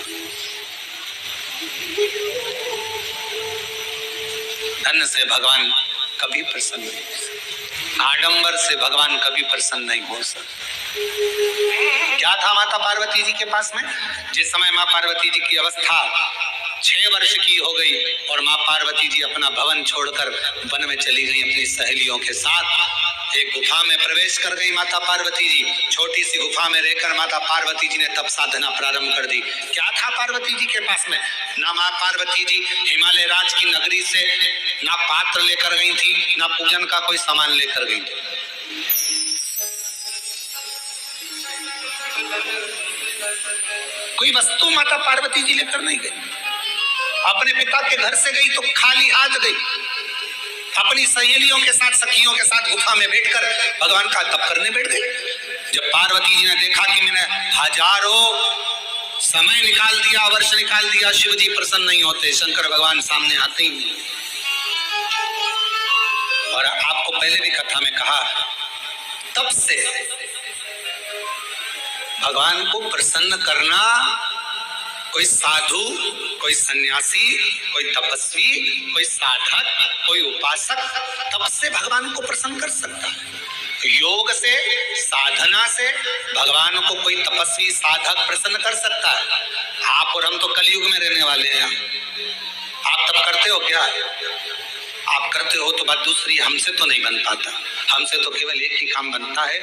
धन से भगवान कभी प्रसन्न नहीं हो सकता, आडंबर से भगवान कभी प्रसन्न नहीं हो सकता। क्या था माता पार्वती जी के पास में? जिस समय माँ पार्वती जी की अवस्था 6 वर्ष की हो गई और माँ पार्वती जी अपना भवन छोड़कर वन में चली गई अपनी सहेलियों के साथ, एक गुफा में प्रवेश कर गई माता पार्वती जी। छोटी सी गुफा में रहकर माता पार्वती जी ने तप साधना प्रारंभ कर दी। क्या था पार्वती जी के पास में? ना माँ पार्वती जी हिमालय राज की नगरी से ना पात्र लेकर गई थी, ना पूजन का कोई सामान लेकर गई थी। कोई वस्तु माता पार्वती जी लेकर नहीं गई। अपने पिता के घर से गई तो खाली हाथ गई। अपनी सहेलियों के साथ, सखियों के साथ गुफा में बैठकर भगवान का तप करने बैठ गई। जब पार्वती जी ने देखा कि मैंने हजारों समय निकाल दिया, वर्ष निकाल दिया, शिव जी प्रसन्न नहीं होते, शंकर भगवान सामने आते ही नहीं। और आपको पहले भी कथा में कहा, तब से भगवान को प्रसन्न करना कोई साधु, कोई सन्यासी, कोई तपस्वी, कोई साधक, कोई उपासक तब से भगवान को प्रसन्न कर सकता है। योग से, साधना से भगवान को कोई तपस्वी, साधक प्रसन्न कर सकता है। आप और हम तो कलयुग में रहने वाले हैं। आप तब करते हो क्या? आप करते हो तो बात दूसरी, हमसे तो नहीं बन पाता। हमसे तो केवल एक ही काम बनता है,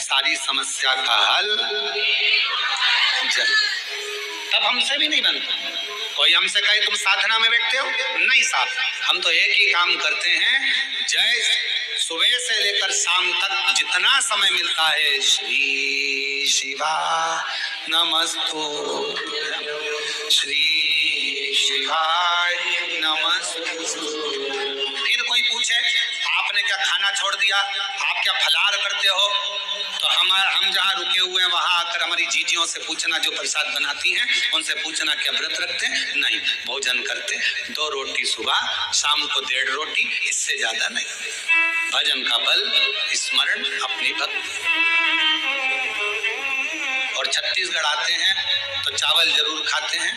सारी समस्या का हल जल। तब हमसे भी नहीं बनता। कोई हमसे कहे तुम साधना में बैठते हो, नहीं साहब, हम तो एक ही काम करते हैं, जय सुबह से लेकर शाम तक जितना समय मिलता है, श्री शिवा नमस्तु, श्री शिवाय नमस्तु। फिर कोई पूछे आपने क्या खाना छोड़ दिया, आप क्या फलाहार करते हो, तो हम जहाँ रुके हुए हैं वहां आकर हमारी जीजियों से पूछना, जो प्रसाद बनाती हैं उनसे पूछना क्या व्रत रखते हैं? नहीं, भोजन करते, 2 रोटी सुबह, शाम को 1.5 रोटी, इससे ज्यादा नहीं। भजन का बल, स्मरण, अपनी भक्ति। और छत्तीसगढ़ आते हैं तो चावल जरूर खाते हैं,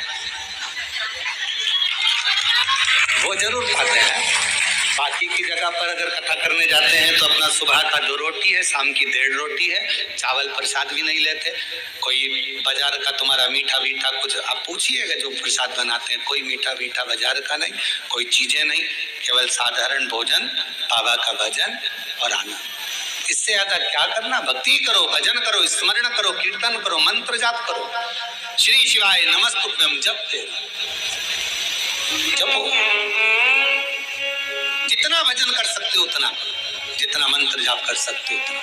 वो जरूर खाते हैं। बाकी की जगह पर अगर कथा करने जाते हैं तो अपना सुबह का 2 रोटी है, शाम की 1.5 रोटी है, चावल प्रसाद भी नहीं लेते। कोई बाजार का तुम्हारा मीठा वीठा कुछ आप पूछिएगा, जो प्रसाद बनाते हैं कोई मीठा वीठा बाजार का नहीं, कोई चीजें नहीं, केवल साधारण भोजन, बाबा का भजन और आनंद। इससे ज्यादा क्या करना? भक्ति करो, भजन करो, स्मरण करो, कीर्तन करो, मंत्र जाप करो, श्री शिवाय नमस्तुभ्यम जपते जपो। जितना भजन कर सकते हो उतना, जितना मंत्र जाप कर सकते हो उतना।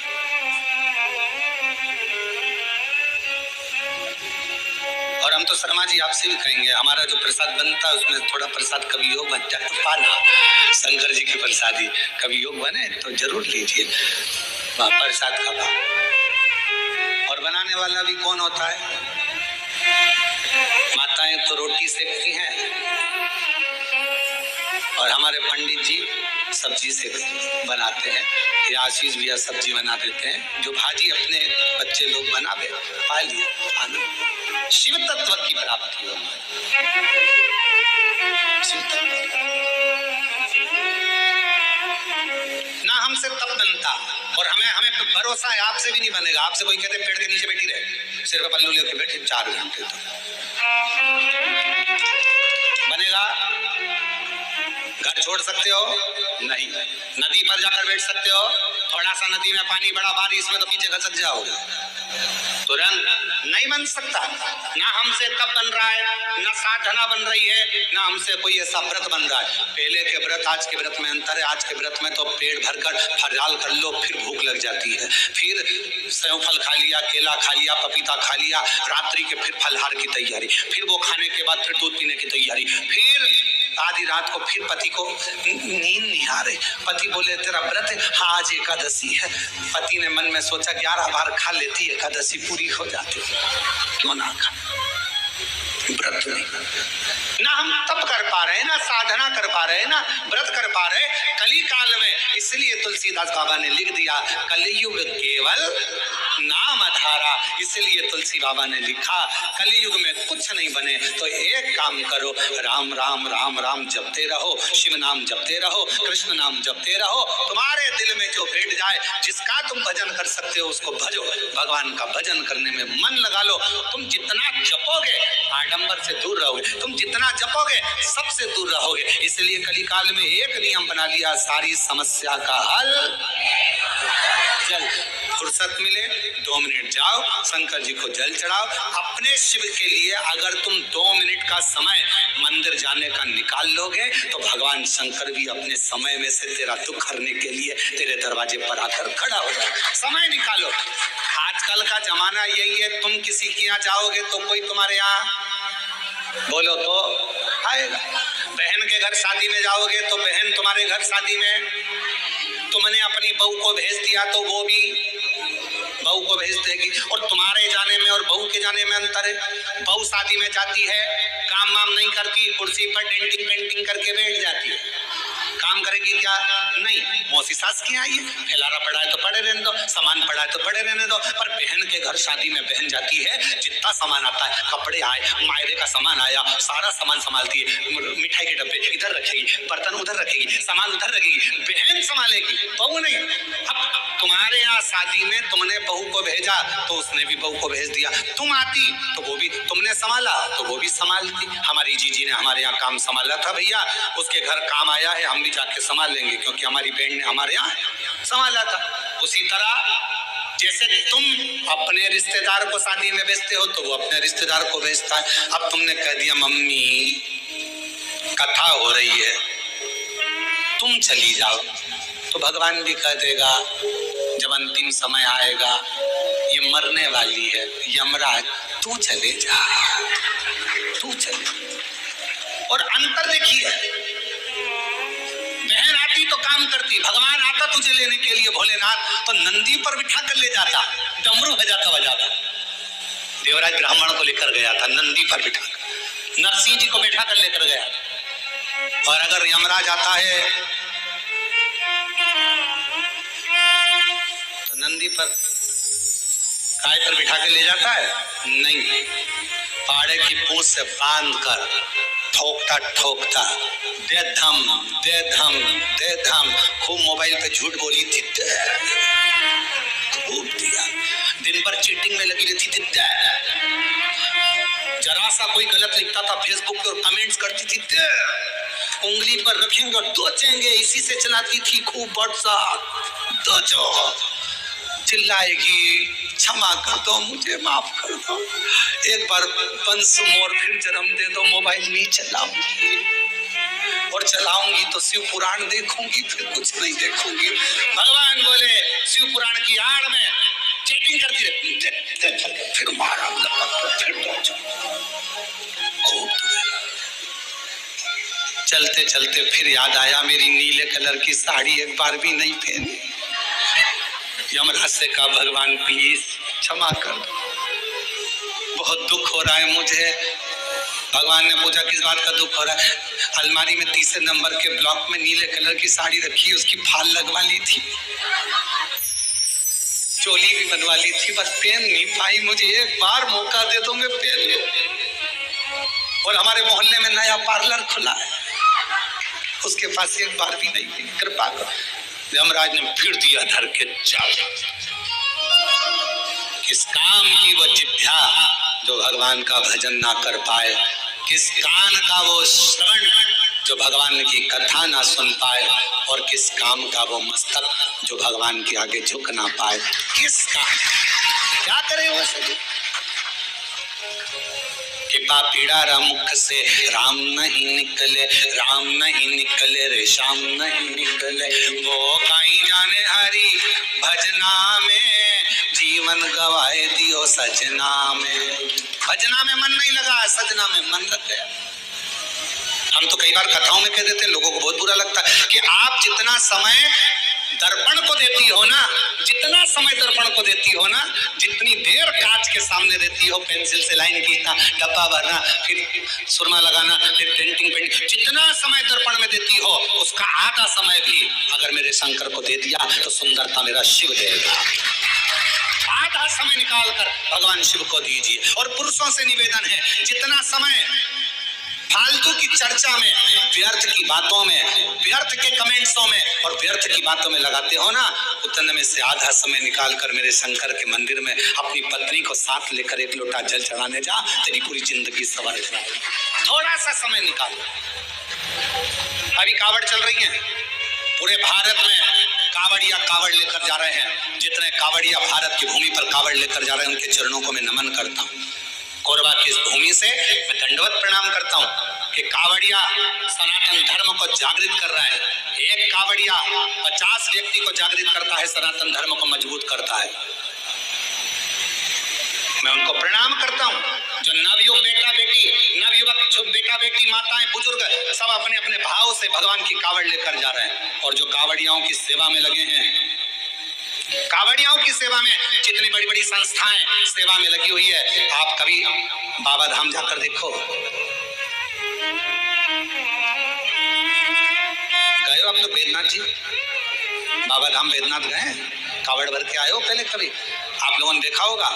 और हम तो शर्मा जी आपसे भी कहेंगे, हमारा जो प्रसाद बनता है उसमें थोड़ा प्रसाद कभी योग बन जाए तो पाना, शंकर जी की प्रसादी कभी योग बने तो जरूर लीजिए, प्रसाद का भाव। और बनाने वाला भी कौन होता है? माताएं तो रोटी सेकती हैं और हमारे पंडित जी सब्जी से बनाते हैं, या आशीष भैया सब्जी बना देते हैं, जो भाजी अपने बच्चे लोग बनावे, पा लिए आनंद। शिव तत्व की प्राप्ति हो। ना हमसे तब बनता, और हमें भरोसा है आपसे भी नहीं बनेगा। आपसे कोई कहते पेड़ के नीचे बैठी रहे, सिर पे पल्लू लेके बैठे 4 घंटे तो बनेगा? घर छोड़ सकते हो? नहीं। नदी पर जाकर बैठ सकते हो? थोड़ा सा नदी में पानी बड़ा बारिश में तो पीछे खसक जाओगे, तुरंत नहीं बन सकता। ना हमसे तब बन रहा है, ना साधना बन रही है, ना हमसे कोई ऐसा व्रत बन रहा है। पहले के व्रत आज के व्रत में अंतर है। आज के व्रत में तो पेट भरकर फरहाल कर लो, फिर भूख लग जाती है, फिर सेव फल खा लिया, केला खा लिया, पपीता खा लिया, रात्रि के फिर फलहार की तैयारी, फिर वो खाने के बाद फिर दूध पीने की तैयारी, फिर आधी रात को फिर पति को नींद नहीं आ रही, पति बोले तेरा व्रत है, हाँ आज एकादशी है। पति ने मन में सोचा 11 बार खा लेती एकादशी पूरी हो जाती, क्यों ना खा। व्रत नहीं, ना हम तप कर पा रहे हैं, ना साधना कर पा रहे हैं, ना व्रत कर पा रहे। कली काल में इसलिए तुलसीदास बाबा ने लिख दिया कलियुग केवल नाम धारा, इसलिए तुलसी बाबा ने लिखा कलियुग में कुछ नहीं बने तो एक काम करो, राम राम राम राम जपते रहो, शिव नाम जपते रहो, कृष्ण नाम जपते रहो। तुम्हारे दिल में जो बैठ जाए, जिसका तुम भजन कर सकते हो उसको भजो, भगवान का भजन करने में मन लगा लो। तुम जितना जपोगे आडंबर से दूर रहोगे, तुम जितना जपोगे सबसे दूर रहोगे। इसलिए कलिकाल में एक नियम बना लिया, सारी समस्या का हल जल। फुर्सत मिले 2 मिनट जाओ, शंकर जी को जल चढ़ाओ। अपने शिव के लिए अगर तुम 2 मिनट का समय मंदिर जाने का निकाल लोगे तो भगवान शंकर भी अपने समय में से तेरा दुख हरने के लिए तेरे दरवाजे पर आकर खड़ा हो जाए। समय निकालो। आजकल का जमाना यही है, तुम किसी के यहाँ जाओगे तो कोई तुम्हारे यहाँ बोलो तो आएगा। बहन के घर शादी में जाओगे तो बहन तुम्हारे घर शादी में, तुमने अपनी बहू को भेज दिया तो वो भी बहू को भेज देगी। और तुम्हारे जाने में और बहू के जाने में अंतर है। बहू शादी में जाती है, काम वाम नहीं करती, कुर्सी पर डेंटिंग पेंटिंग करके बैठ जाती है, काम करेगी क्या? नहीं। मौसी सास की आई है, फैलारा पड़ा है तो पड़े रहने दो, सामान पड़ा है तो पड़े रहने दो। पर बहन के घर शादी में बहन जाती है, जितना सामान आता है, कपड़े आए, मायरे का सामान आया, सारा सामान संभालती है। मिठाई के डब्बे इधर रखेगी, बर्तन उधर रखेगी, सामान उधर रखेगी, बहन संभालेगी, बहू नहीं। अब तुम्हारे यहाँ शादी में तुमने बहू को भेजा तो उसने भी बहू को भेज दिया, तुम आती तो वो भी, तुमने संभाला तो वो भी संभालती। हमारी जीजी ने हमारे यहाँ काम संभाला था भैया, उसके घर काम आया है, हम भी जाके संभाल लेंगे क्योंकि हमारी बहन ने हमारे यहाँ संभाला था। उसी तरह जैसे तुम अपने रिश्तेदार को शादी में भेजते हो तो वो अपने रिश्तेदार को भेजता है। अब तुमने कह दिया मम्मी कथा हो रही है तुम चली जाओ, तो भगवान भी कह देगा जब अंतिम समय आएगा, ये मरने वाली है, यमराज, तू चले जा, तू चले। और अंतर देखिए, बहन आती तो काम करती, भगवान आता तुझे लेने के लिए भोलेनाथ तो नंदी पर बिठा कर ले जाता, डमरू बजाता। देवराज ब्राह्मण को लेकर गया था नंदी पर बिठा कर, नरसिंह जी को बैठा कर लेकर गया। और अगर यमराज आता है तो नंदी पर काय पर बिठा के ले जाता है? नहीं, पाड़े की पूंछ से बांध कर ठोकता ठोकता दे धम दे धम दे धम। खूब मोबाइल पे झूठ बोली थी, खूब दिया। दिन भर चीटिंग में लगी रहती थी, जरा सा कोई गलत लिखता था फेसबुक पे और कमेंट्स करती थी, उंगली पर रखेंगे और दो चेंगे, इसी से चलाती थी खूब व्हाट्सएप। दो जो चिल्लाएगी, क्षमा कर दो, मुझे माफ कर दो, एक बार वंस मोर फिर जन्म दे दो, मोबाइल नहीं चलाऊंगी, और चलाऊंगी तो शिव पुराण देखूंगी, फिर कुछ नहीं देखूंगी। भगवान बोले शिव पुराण की आड़ में चैटिंग करती रहती, फिर मारा फिर खूब। चलते चलते फिर याद आया, मेरी नीले कलर की साड़ी एक बार भी नहीं पहनी। यमराज से कहा, भगवान प्लीज क्षमा कर दो, बहुत दुख हो रहा है मुझे। भगवान ने पूछा, किस बात का दुख हो रहा है? अलमारी में तीसरे नंबर के ब्लॉक में नीले कलर की साड़ी रखी, उसकी फाल लगवा ली थी, चोली भी बनवा ली थी, बस पहन नहीं पाई। मुझे एक बार मौका दे दो, मैं पहन लूं। और हमारे मोहल्ले में नया पार्लर खुला है, उसके पास एक बार भी नहीं थी, कृपा करो। यमराज ने फिर दिया धर के चाल। किस काम की वो जिह्वा जो भगवान का भजन ना कर पाए, किस कान का वो श्रवण जो भगवान की कथा ना सुन पाए, और किस काम का वो मस्तक जो भगवान के आगे झुक ना पाए। किस काम, क्या करे वो सभी? कृपा पीड़ा मुख से राम नहीं निकले, राम नहीं निकले रे श्याम नहीं निकले। वो कहीं जाने हरि भजना में, जीवन गवाए दियो सजना में। भजना में मन नहीं लगा, सजना में मन लग गया। हम तो कई बार कथाओं में कह देते हैं, लोगों को बहुत बुरा लगता है कि आप जितना समय दर्पण को देती हो ना, जितना समय दर्पण को देती हो ना, जितनी देर कांच के सामने रहती हो, पेंसिल से लाइन खींचना, डब्बा भरना, फिर सुरमा लगाना, फिर पेंटिंग जितना समय दर्पण में देती हो, उसका आधा समय भी अगर मेरे शंकर को दे दिया तो सुंदरता मेरा शिव देगा। आधा समय निकाल कर भगवान शिव को दीजिए। और पुरुषों से निवेदन है, जितना समय फालतू की चर्चा में, व्यर्थ की बातों में, व्यर्थ के कमेंट्सों में और व्यर्थ की बातों में लगाते हो ना, उतने में से आधा समय निकाल कर मेरे शंकर के मंदिर में अपनी पत्नी को साथ लेकर एक लोटा जल चढ़ाने जा, तेरी पूरी जिंदगी सवर जाएगी। थोड़ा सा समय निकाल। अभी कावड़ चल रही है, पूरे भारत में कावड़िया कावड़ लेकर जा रहे हैं। जितने कावड़िया भारत की भूमि पर कावड़ लेकर जा रहे हैं, उनके चरणों को मैं नमन करता हूँ। कोरबा की इस भूमि से मैं दंडवत प्रणाम करता हूँ कि कावड़िया सनातन धर्म को जागृत कर रहा है। एक कावड़िया 50 व्यक्ति को जागृत करता है, सनातन धर्म को मजबूत करता है। मैं उनको प्रणाम करता हूँ। जो नवयुवक बेटा बेटी, नवयुवक बेटा बेटी, माताएं, बुजुर्ग सब अपने अपने भाव से भगवान की कावड़ लेकर जा रहे हैं। और जो कावड़ियाओं की सेवा में लगे हैं, कावड़ियाओं की सेवा में जितनी बड़ी बड़ी संस्थाएं सेवा में लगी हुई है, आप कभी बाबा धाम जाकर देखो। गए हो आप लोग बैद्यनाथ जी? बाबा धाम बैद्यनाथ गए? कावड़ भर के आए हो पहले कभी? आप लोगों ने देखा होगा,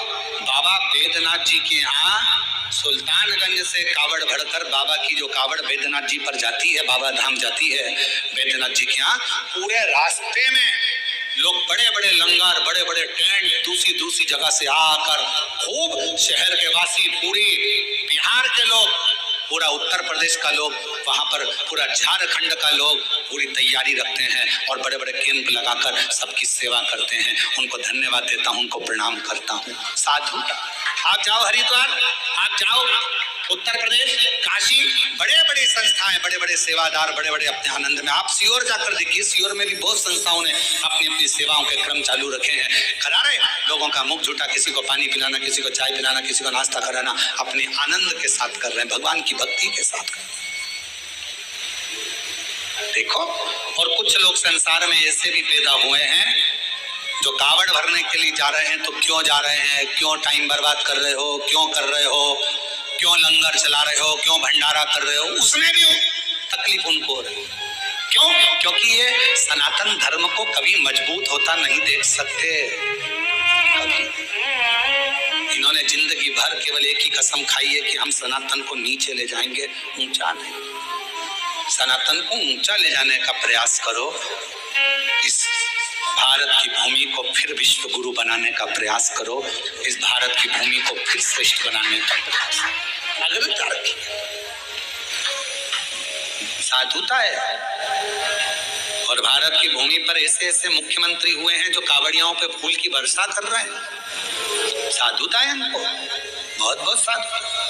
बाबा बैद्यनाथ जी के यहाँ सुल्तानगंज से कावड़ भरकर बाबा की जो कावड़ बैद्यनाथ जी पर जाती है, बाबा धाम जाती है बैद्यनाथ जी के यहाँ, पूरे रास्ते में लोग बड़े बड़े लंगर, बड़े बड़े टेंट दूसरी दूसरी जगह से आकर, खूब शहर के वासी, पूरी बिहार के लोग, पूरा उत्तर प्रदेश का लोग, वहां पर पूरा झारखंड का लोग पूरी तैयारी रखते हैं और बड़े बड़े कैंप लगाकर सबकी सेवा करते हैं। उनको धन्यवाद देता हूं, उनको प्रणाम करता हूं। साधु, आप जाओ हरिद्वार, आप जाओ उत्तर प्रदेश, काशी, बड़े बड़े संस्थाएं, बड़े बड़े सेवादार, बड़े बड़े अपने आनंद में। आप सीहोर जाकर देखिए, सीहोर में भी बहुत संस्थाओं ने अपनी अपनी सेवाओं के क्रम चालू रखे हैं। करा रहे लोगों का मुख झूठा, किसी को पानी पिलाना, किसी को चाय पिलाना, किसी को नाश्ता कराना, अपने आनंद के साथ कर रहे हैं, भगवान की भक्ति के साथ कर रहे हैं। देखो, और कुछ लोग संसार में ऐसे भी पैदा हुए हैं जो कावड़ भरने के लिए जा रहे हैं। तो क्यों जा रहे हैं, क्यों टाइम बर्बाद कर रहे हो, क्यों कर रहे हो, क्यों लंगर चला रहे हो, क्यों भंडारा कर रहे हो, उसमें भी तकलीफ उनको हो रही है। क्यों? क्योंकि ये सनातन धर्म को कभी मजबूत होता नहीं देख सकते, कभी केवल एक ही कसम खाइए कि हम सनातन को नीचे ले जाएंगे, ऊंचा नहीं। सनातन को ऊंचा ले जाने का प्रयास करो। इस भारत की भूमि को फिर विश्व गुरु बनाने का प्रयास करो। इस भारत की भूमि को फिर श्रेष्ठ बनाने का प्रयास। अग्रता रखिए, साधुता है। और भारत की भूमि पर ऐसे ऐसे मुख्यमंत्री हुए हैं जो कावड़ियों पे फूल की वर्षा कर रहे हैं। साधुता है इनको, बहुत बहुत साधु।